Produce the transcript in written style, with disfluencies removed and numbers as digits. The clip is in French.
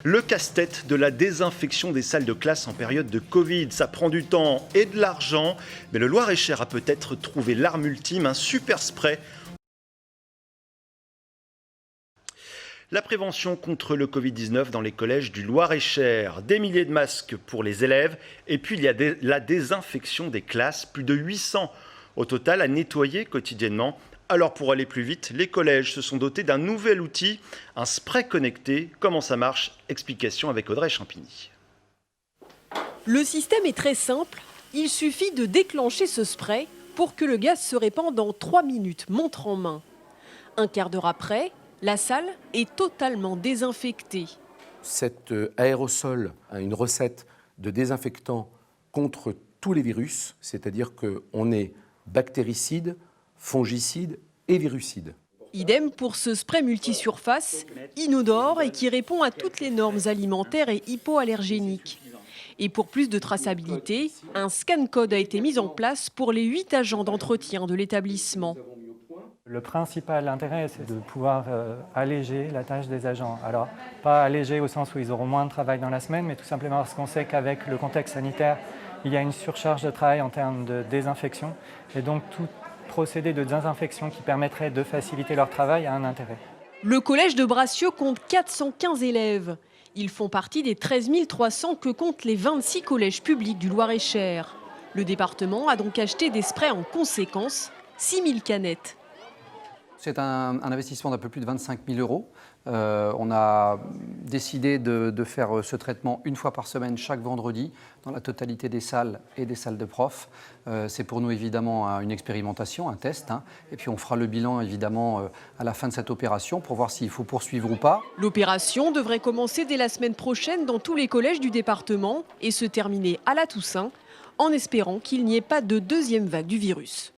Le casse-tête de la désinfection des salles de classe en période de Covid, ça prend du temps et de l'argent, mais le Loir-et-Cher a peut-être trouvé l'arme ultime, un super spray. La prévention contre le Covid-19 dans les collèges du Loir-et-Cher, des milliers de masques pour les élèves, et puis il y a la désinfection des classes, plus de 800 au total à nettoyer quotidiennement. Alors pour aller plus vite, les collèges se sont dotés d'un nouvel outil, un spray connecté. Comment ça marche? Explication avec Audrey Champigny. Le système est très simple, il suffit de déclencher ce spray pour que le gaz se répande en 3 minutes, montre en main. Un quart d'heure après, la salle est totalement désinfectée. Cet aérosol a une recette de désinfectant contre tous les virus, c'est-à-dire qu'on est bactéricide, fongicide et virucide. Idem pour ce spray multisurface, inodore et qui répond à toutes les normes alimentaires et hypoallergéniques. Et pour plus de traçabilité, un scan-code a été mis en place pour les 8 agents d'entretien de l'établissement. Le principal intérêt, c'est de pouvoir alléger la tâche des agents. Alors, pas alléger au sens où ils auront moins de travail dans la semaine, mais tout simplement parce qu'on sait qu'avec le contexte sanitaire, il y a une surcharge de travail en termes de désinfection. Et donc, tout procédé de désinfection qui permettrait de faciliter leur travail a un intérêt. Le collège de Bracieux compte 415 élèves. Ils font partie des 13 300 que comptent les 26 collèges publics du Loir-et-Cher. Le département a donc acheté des sprays en conséquence, 6 000 canettes. C'est un investissement d'un peu plus de 25 000 euros. On a décidé de faire ce traitement une fois par semaine, chaque vendredi, dans la totalité des salles et des salles de profs. C'est pour nous évidemment une expérimentation, un test. Et puis on fera le bilan évidemment à la fin de cette opération pour voir s'il faut poursuivre ou pas. L'opération devrait commencer dès la semaine prochaine dans tous les collèges du département et se terminer à la Toussaint, en espérant qu'il n'y ait pas de deuxième vague du virus.